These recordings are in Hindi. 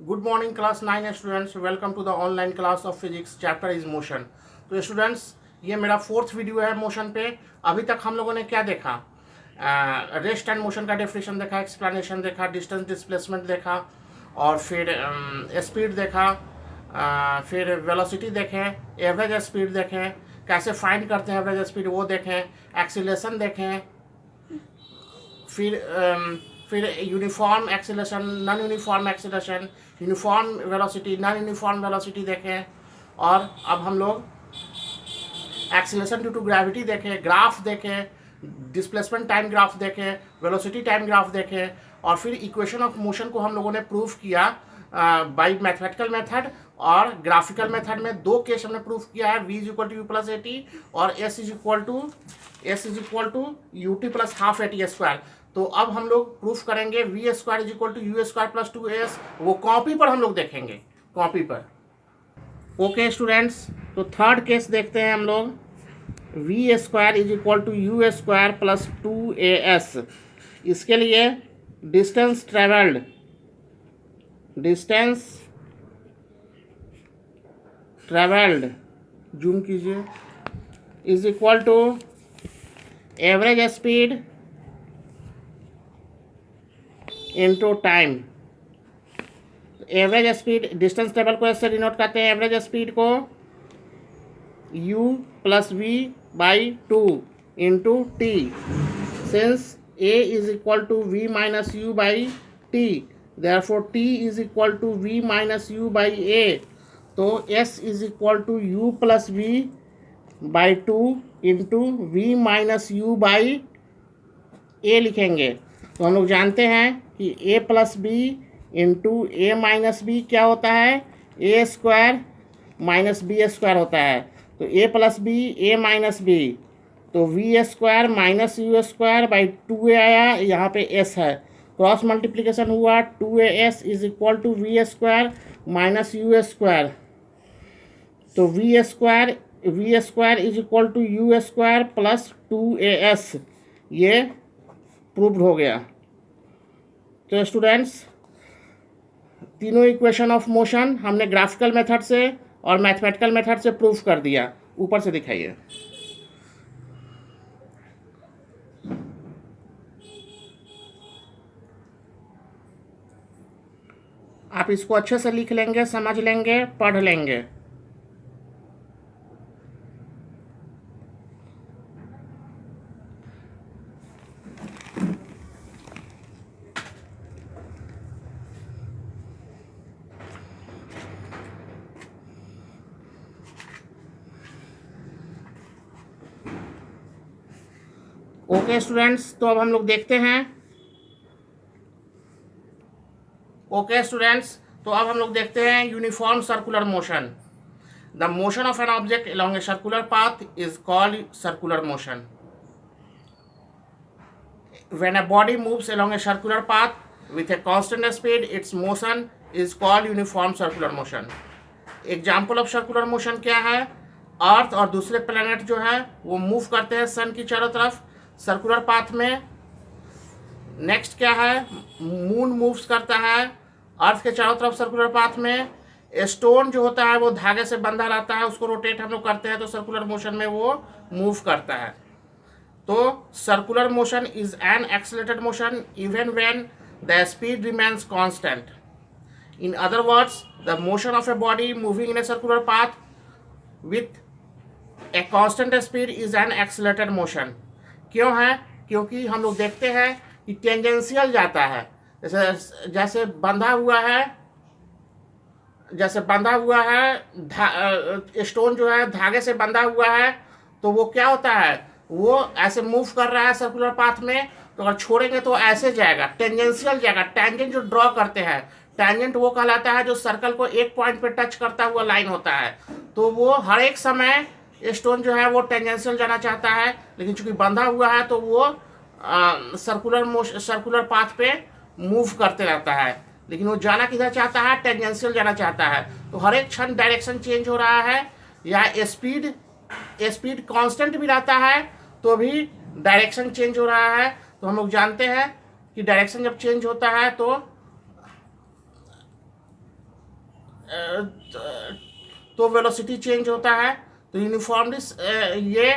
Good morning class 9 students, welcome to the online class of physics. Chapter is motion. तो स्टूडेंट्स, ये मेरा 4th वीडियो है मोशन पे। अभी तक हम लोगों ने क्या देखा? रेस्ट एंड मोशन का डेफिनेशन देखा, एक्सप्लेनेशन देखा, डिस्टेंस डिस्प्लेसमेंट देखा, और फिर स्पीड देखा, फिर वेलोसिटी देखें, एवरेज स्पीड देखें, कैसे फाइंड करते हैं एवरेज स्पीड वो देखें, एक्सीलरेशन देखें, फिर uniform acceleration, non uniform acceleration, uniform velocity, non uniform velocity देखें, और अब हम लोग एक्सीलरेशन ड्यू टू ग्रेविटी देखें, ग्राफ देखें, डिस्प्लेसमेंट टाइम ग्राफ देखें, वेलोसिटी टाइम ग्राफ देखें, और फिर इक्वेशन ऑफ मोशन को हम लोगों ने प्रूव किया बाय मैथमेटिकल मेथड और ग्राफिकल मेथड में। 2 केस हमने प्रूफ किया है, v is equal to u plus a t और s is equal to u t plus half a t square. तो अब हम लोग प्रूफ करेंगे v square is equal to u square plus 2s। वो कॉपी पर हम लोग देखेंगे, कॉपी पर। ओके स्टूडेंट्स, तो थर्ड केस देखते हैं हम लोग। We square is equal to u square plus 2as। इसके लिए डिस्टेंस ट्रेवल्ड जूम कीजिए, is equal to average speed into time. Average speed, distance travel को ऐसे डिनोट करते हैं, एवरेज स्पीड को u plus v by 2 into t, since a is equal to v minus u by t, therefore t is equal to v minus u by a। तो s is equal to u plus v by 2 into v minus u by a लिखेंगे। तो हम लोग जानते हैं कि a plus b into a minus b क्या होता है, a square minus b square होता है। तो a plus b a minus b, तो v square minus u square by 2a आया, यहाँ पे s है, क्रॉस मल्टीप्लिकेशन हुआ, 2as is equal to v square minus u square. तो v square is equal to u square plus 2as, ये प्रूव्ड हो गया। तो स्टूडेंट्स, तीनों इक्वेशन ऑफ मोशन हमने ग्राफिकल मेथड से और मैथमेटिकल मेथड से प्रूफ कर दिया। ऊपर से दिखाइए। आप इसको अच्छे से लिख लेंगे, समझ लेंगे, पढ़ लेंगे। ओके स्टूडेंट्स, तो अब हम लोग देखते हैं। ओके स्टूडेंट्स, तो अब हम लोग देखते हैं uniform circular motion. The motion of an object along a circular path is called circular motion. When a body moves along a circular path with a constant speed, its motion is called uniform circular motion. Example of circular motion क्या है? अर्थ और दूसरे प्लैनेट जो है वो मूव करते हैं सन की चारों तरफ सर्कुलर पाथ में। नेक्स्ट क्या है? मून मूव्स करता है अर्थ के चारों तरफ सर्कुलर पाथ में। स्टोन जो होता है वो धागे से बंधा रहता है, उसको रोटेट हम लोग करते हैं तो सर्कुलर मोशन में वो मूव करता है। तो circular motion is an accelerated motion even when the speed remains constant. In other words, the motion of a body moving in a circular path with a constant speed is an accelerated motion. क्यों है? क्योंकि हम लोग देखते हैं कि टेंजेंशियल जाता है, जैसे बंधा हुआ है स्टोन जो है धागे से बंधा हुआ है, तो वो क्या होता है, वो ऐसे मूव कर रहा है सर्कुलर पाथ में, तो अगर छोड़ेंगे तो ऐसे जाएगा, टेंजेंशियल जाएगा। टेंजेंट जो ड्रॉ करते हैं, टेंजेंट वो कहलाता है जो सर्कल को एक पॉइंट पे टच करता हुआ लाइन होता है। तो वो हर एक समय स्टोन जो है वो टेंजेंशियल जाना चाहता है, लेकिन चूंकि बंधा हुआ है तो वो सर्कुलर पाथ पे मूव करते रहता है, लेकिन वो जाना किधर चाहता है? टेंजेंशियल जाना चाहता है। तो हर एक क्षण डायरेक्शन चेंज हो रहा है, या स्पीड कांस्टेंट भी रहता है तो भी डायरेक्शन चेंज हो रहा है। तो हम लोग जानते हैं कि डायरेक्शन जब चेंज होता है तो तो वेलोसिटी चेंज होता है। तो यूनिफॉर्मली ये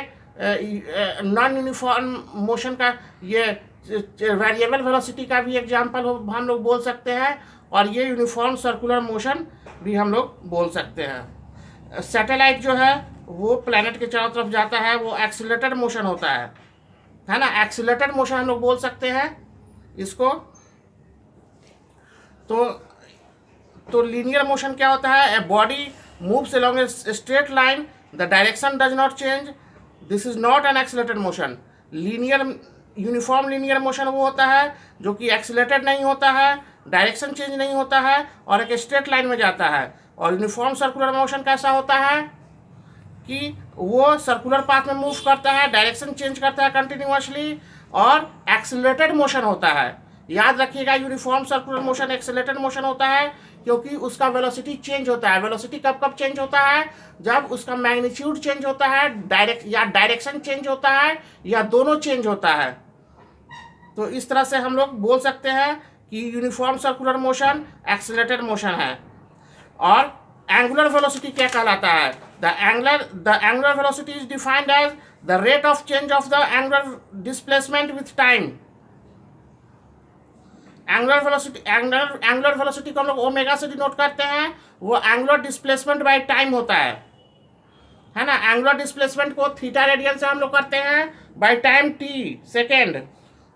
नॉन यूनिफॉर्म मोशन का ये वेरिएबल वेलोसिटी का भी एग्जांपल हम लोग बोल सकते हैं, और ये यूनिफॉर्म सर्कुलर मोशन भी हम लोग बोल सकते हैं। सैटेलाइट जो है वो प्लैनेट के चारों तरफ जाता है, वो एक्सीलरेटेड मोशन होता है ना, एक्सीलरेटेड मोशन हम लोग बोल सकते हैं इसको। तो लीनियर मोशन क्या होता है? A body moves along A straight line, the direction does not change, this is not an accelerated motion. Linear uniform linear motion वो होता है जो कि एक्सीलरेटेड नहीं होता है, डायरेक्शन चेंज नहीं होता है और एक स्ट्रेट लाइन में जाता है। और यूनिफॉर्म सर्कुलर मोशन कैसा होता है कि वो सर्कुलर पाथ में मूव करता है, डायरेक्शन चेंज करता है कंटिन्यूअसली, और एक्सीलरेटेड मोशन होता है। याद रखिएगा, uniform circular motion accelerated motion होता है क्योंकि उसका वेलोसिटी चेंज होता है। वेलोसिटी कब कब चेंज होता है? जब उसका मैग्नीट्यूड चेंज होता है, डायरेक्शन चेंज होता है, या दोनों चेंज होता है। तो इस तरह से हम लोग बोल सकते हैं कि uniform circular motion accelerated motion है। और एंगुलर वेलोसिटी क्या कहलाता है? The angular velocity is defined as the rate of change of the angular displacement with time. Angular velocity को हम लोग ओमेगा से डिनोट करते हैं, वो एंगुलर डिस्प्लेसमेंट बाय टाइम होता है ना। एंगुलर डिस्प्लेसमेंट को थीटा रेडियन से हम लोग करते हैं बाय टाइम टी सेकेंड।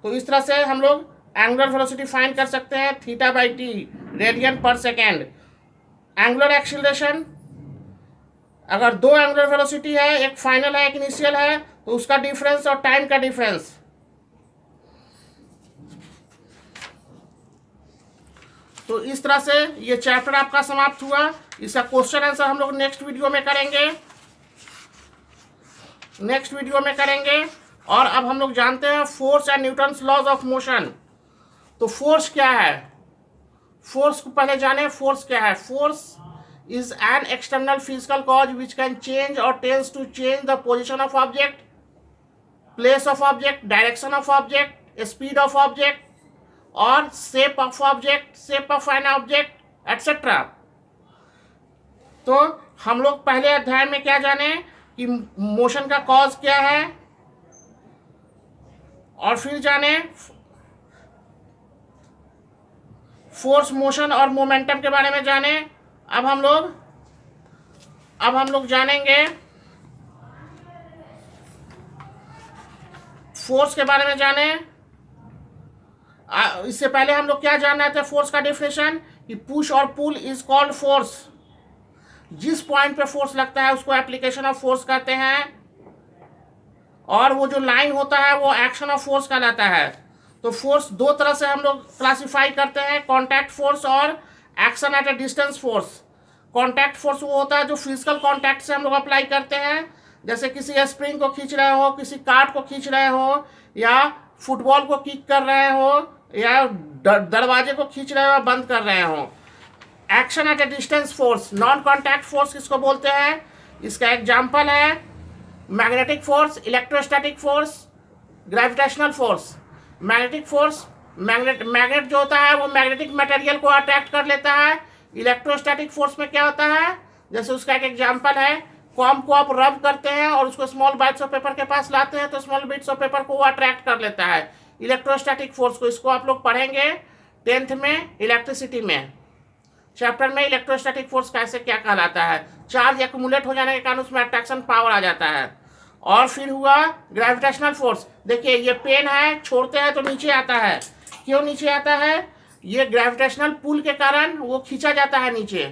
तो इस तरह से हम लोग एंगुलर वेलोसिटी फाइंड कर सकते हैं, थीटा बाई टी रेडियन पर सेकेंड। एंगुलर एक्सीलरेशन, अगर दो एंगुलर वेलोसिटी है, एक फाइनल है एक इनिशियल है, तो उसका डिफरेंस और टाइम का डिफरेंस। तो इस तरह से ये चैप्टर आपका समाप्त हुआ। इसका क्वेश्चन आंसर हम लोग नेक्स्ट वीडियो में करेंगे। और अब हम लोग जानते हैं force and Newton's laws of motion. तो फोर्स क्या है? फोर्स को पहले जाने, फोर्स क्या है? Force is an external physical cause which can change or tends to change the position of object, place of object, direction of object, speed of object, or shape of object, shape of an object etcetera. तो हम लोग पहले अध्याय में क्या जाने कि मोशन का कॉज क्या है, और फिर जाने फोर्स, मोशन और मोमेंटम के बारे में जाने। अब हम लोग जानेंगे फोर्स के बारे में जाने। इससे पहले हम लोग क्या जान रहे थे? फोर्स का डेफिनेशन कि पुश और पुल इज कॉल्ड फोर्स। जिस पॉइंट पे फोर्स लगता है उसको एप्लीकेशन ऑफ फोर्स कहते हैं, और वो जो लाइन होता है वो एक्शन ऑफ फोर्स कहलाता है। तो फोर्स दो तरह से हम लोग क्लासिफाई करते हैं, कॉन्टैक्ट फोर्स और action at A distance force. Contact force वो होता है जो फिजिकल कॉन्टैक्ट से हम लोग अप्लाई करते हैं, जैसे किसी स्प्रिंग को खींच रहे हो, किसी कार्ड को खींच रहे हो, या फुटबॉल को किक कर रहे हो, या दरवाजे को खींच रहे हो, बंद कर रहे हो। Action at A distance force, non contact force किसको बोलते हैं? इसका एग्जाम्पल है magnetic force, electrostatic force, gravitational force. Magnetic force, magnet जो होता है वो मैग्नेटिक मटेरियल को अट्रैक्ट कर लेता है। इलेक्ट्रोस्टैटिक फोर्स में क्या होता है? जैसे उसका एक एग्जाम्पल है, कॉम को आप रब करते हैं और उसको स्मॉल बाइट्स ऑफ पेपर के पास लाते हैं तो स्मॉल बिट्स ऑफ पेपर को वो अट्रैक्ट कर लेता है, इलेक्ट्रोस्टैटिक फोर्स को। इसको आप लोग पढ़ेंगे 10th में इलेक्ट्रिसिटी में चैप्टर में, इलेक्ट्रोस्टैटिक फोर्स कैसे क्या कहलाता है। चार्ज एक्यूमुलेट हो जाने के कारण उसमें अट्रैक्शन पावर आ जाता है। और फिर हुआ ग्रेविटेशनल फोर्स। देखिए ये पेन है, छोड़ते हैं तो नीचे आता है। क्यों नीचे आता है? ये ग्रेविटेशनल पुल के कारण वो खींचा जाता है नीचे।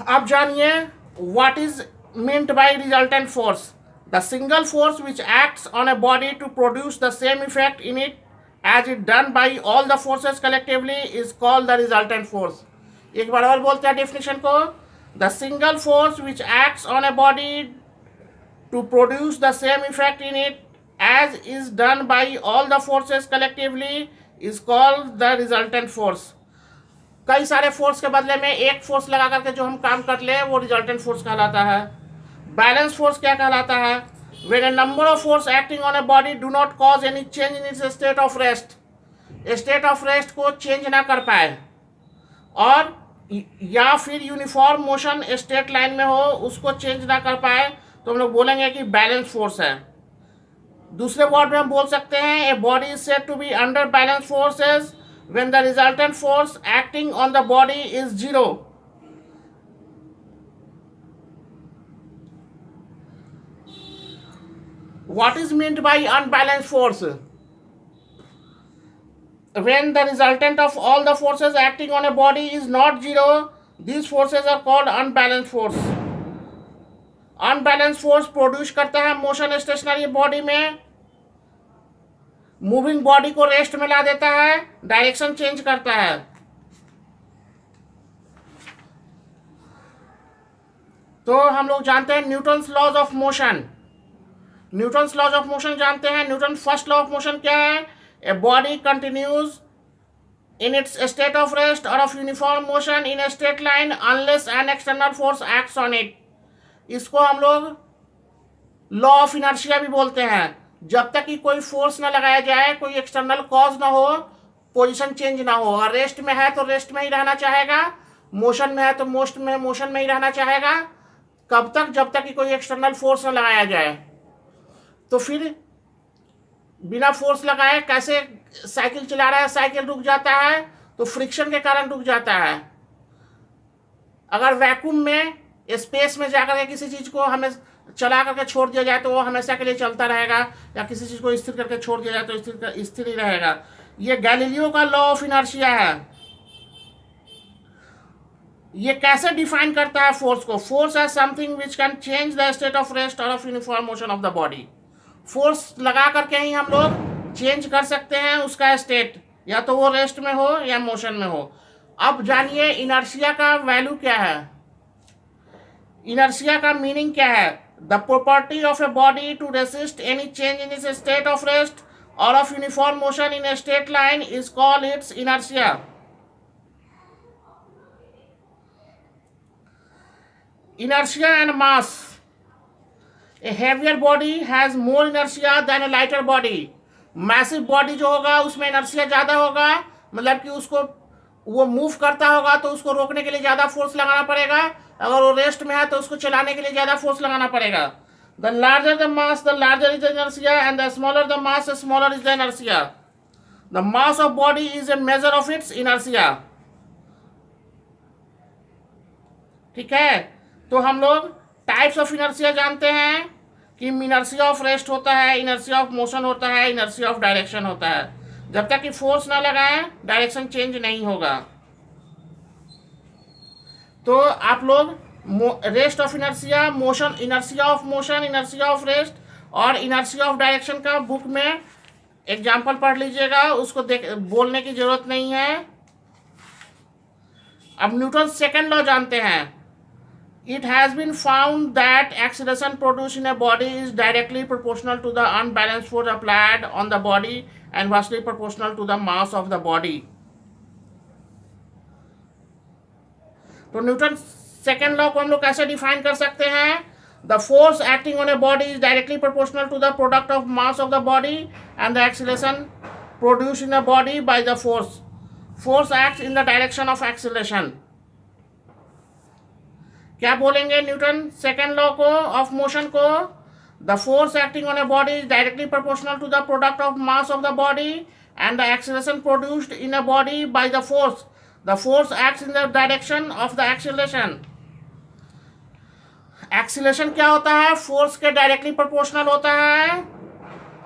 अब जानिए what is meant by resultant force. The single force which acts on a body to produce the same effect in it as it done by all the forces collectively is called the resultant force. एक बार और बोलते हैं डेफिनेशन को। The single force which acts on a body to produce the same effect in it as is done by all the forces collectively is called the resultant force. कई सारे फोर्स के बदले में एक फोर्स लगा करके जो हम काम कर ले वो रिजल्टेंट फोर्स कहलाता है। बैलेंस फोर्स क्या कहलाता है? When a number of force acting on a body do not cause any change in its state of rest. State of rest को चेंज ना कर पाए, और या फिर यूनिफॉर्म मोशन स्ट्रेट लाइन में हो उसको चेंज ना कर पाए, तो हम लोग बोलेंगे कि बैलेंस फोर्स है। दूसरे वर्ड में हम बोल सकते हैं a body is said to be under balance forces when the resultant force acting on the body is zero. What is meant by unbalanced force? When the resultant of all the forces acting on a body is not zero, these forces are called unbalanced force. Unbalanced force produce करता है मोशन स्टेशनरी बॉडी में, मूविंग बॉडी को रेस्ट में ला देता है, डायरेक्शन चेंज करता है। तो हम लोग जानते हैं Newton's laws of motion. Newton's laws of motion जानते हैं। Newton first law of motion क्या है? A body continues in its state of rest or of uniform motion in a straight line unless an external force acts on it. इसको हम लोग लॉ ऑफ इनर्शिया भी बोलते हैं। जब तक कि कोई फोर्स ना लगाया जाए, कोई एक्सटर्नल कॉज ना हो, पोजीशन चेंज ना हो। और रेस्ट में है तो रेस्ट में ही रहना चाहेगा, मोशन में है तो मोशन में ही रहना चाहेगा। कब तक? जब तक कि कोई एक्सटर्नल फोर्स ना लगाया जाए। तो फिर बिना फोर्स लगाए कैसे साइकिल चला रहा है, साइकिल रुक जाता है तो फ्रिक्शन के कारण रुक जाता है। अगर वैक्यूम में स्पेस में जाकर के किसी चीज को हमें चला करके छोड़ दिया जाए तो वो हमेशा के लिए चलता रहेगा, या किसी चीज को स्थिर करके छोड़ दिया जाए तो स्थिर ही रहेगा। ये गैलीलियो का लॉ ऑफ इनर्शिया है। ये कैसे डिफाइन करता है फोर्स को? Force as something which can change the state of rest or of uniform motion of the body. Force लगा करके ही हम लोग चेंज कर सकते हैं उसका स्टेट, या तो वो रेस्ट में हो या मोशन में हो। अब जानिए इनर्शिया का वैल्यू क्या है, इनर्शिया का मीनिंग क्या है। The property of a body to resist any change in its state of rest or of uniform motion in a straight line is called its inertia. Inertia and mass. A heavier body has more inertia than a lighter body. Massive body जो होगा उसमें inertia ज़्यादा होगा, मतलब कि उसको वो मूव करता होगा तो उसको रोकने के लिए ज़्यादा फोर्स लगाना पड़ेगा। अगर वो रेस्ट में है तो उसको चलाने के लिए ज़्यादा फोर्स लगाना पड़ेगा। The larger the mass, the larger is the inertia, and the smaller the mass, the smaller is the inertia. The mass of body is a measure of its inertia. ठीक है, तो हम लोग टाइप्स ऑफ इनर्शिया जानते हैं कि इनर्शिया ऑफ रेस्ट होता है, इनर्शिया ऑफ मोशन होता है, इनर्शिया ऑफ डायरेक्शन होता है। जब तक कि फोर्स ना लगाएं डायरेक्शन चेंज नहीं होगा। तो आप लोग rest of inertia, motion, inertia of motion, inertia of rest और इनर्शिया ऑफ डायरेक्शन का बुक में एग्जाम्पल पढ़ लीजिएगा, उसको बोलने की जरूरत नहीं है। अब न्यूटन सेकेंड लॉ जानते हैं। It has been found that acceleration produced in a body is directly proportional to the unbalanced force applied on the body and inversely proportional to the mass of the body. तो न्यूटन सेकेंड लॉ को हम लोग कैसे डिफाइन कर सकते हैं? The force acting on a body is directly proportional to the product of mass of the body and the acceleration produced in a body by the force. Force acts in the direction of acceleration. क्या बोलेंगे न्यूटन सेकेंड लॉ को ऑफ मोशन को? The force acting on a body is directly proportional to the product of mass of the body and the acceleration produced in a body by the force. The force acts in the direction of the acceleration. Acceleration क्या होता है? फोर्स के डायरेक्टली प्रोपोर्शनल होता है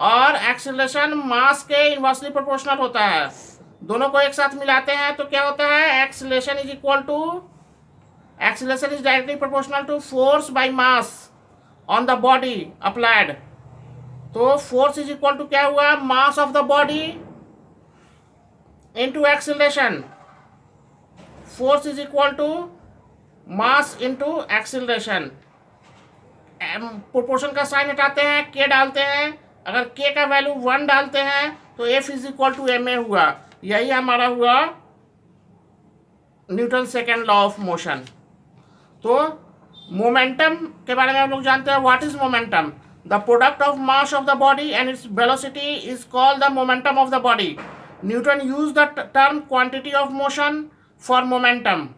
और एक्सेलरेशन मास के इनवर्सली प्रोपोर्शनल होता है। दोनों को एक साथ मिलाते हैं तो क्या होता है? Acceleration is equal to, acceleration is directly proportional to force by mass on the body applied. तो force is equal to क्या हुआ? mass of the body into acceleration. Force is equal to mass into acceleration. Proportion का साइन हटाते हैं, k डालते हैं। अगर k का वैल्यू 1 डालते हैं तो F is equal to ma हुआ। यही हमारा हुआ Newton second law of motion. तो मोमेंटम के बारे में हम लोग जानते हैं। What is momentum? The product of mass of the body and its velocity is called the momentum of the body. Newton used the term quantity of motion for momentum.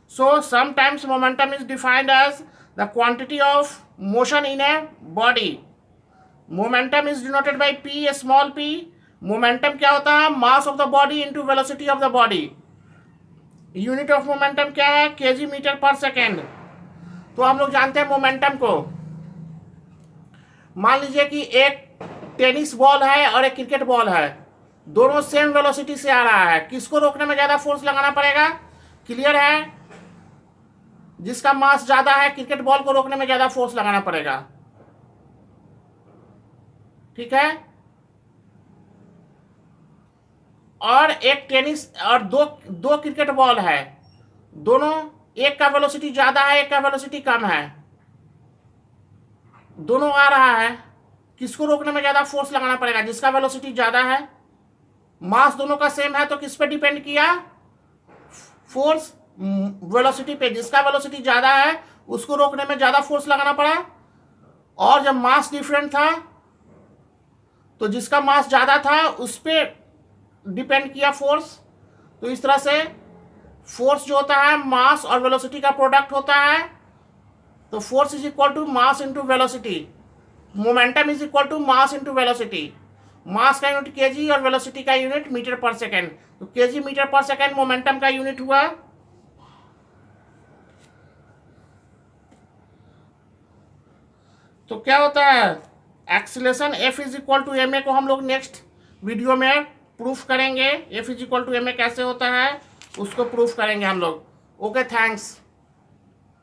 So sometimes momentum is defined as the quantity of motion in a body. Momentum is denoted by p, a small p. Momentum क्या होता है? Mass of the body into velocity of the body. Unit of momentum क्या है? KG metre per second. तो हम लोग जानते हैं मोमेंटम को. मान लीजिए कि एक टेनिस बॉल है और एक क्रिकेट बॉल है, दोनों सेम वेलोसिटी से आ रहा है. किसको रोकने में ज्यादा फोर्स लगाना पड़ेगा? क्लियर है? जिसका मास ज्यादा है, क्रिकेट बॉल को रोकने में ज्यादा फोर्स लगाना पड़ेगा. ठीक है. और एक टेनिस और दो क्रिकेट बॉल है, दोनों एक का वेलोसिटी ज्यादा है, एक का वेलोसिटी कम है, दोनों आ रहा है. किसको रोकने में ज्यादा फोर्स लगाना पड़ेगा? जिसका वेलोसिटी ज्यादा है. मास दोनों का सेम है तो किस पे डिपेंड किया? फोर्स वेलोसिटी पे. जिसका वेलोसिटी ज्यादा है उसको रोकने में ज्यादा फोर्स लगाना पड़ा. और जब मास डिफरेंट था तो जिसका मास ज्यादा था उस पर डिपेंड किया फोर्स. तो इस तरह से फोर्स जो होता है मास और वेलोसिटी का प्रोडक्ट होता है. तो force is equal to mass into velocity. Momentum is equal to mass into velocity. Mass का यूनिट केजी और वेलोसिटी का यूनिट मीटर पर सेकेंड. तो KG metre per second momentum का यूनिट हुआ. तो क्या होता है? Acceleration F is equal to m a को हम लोग नेक्स्ट वीडियो में प्रूफ करेंगे. F is equal to m a कैसे होता है उसको प्रूफ करेंगे हम लोग. Okay, thanks.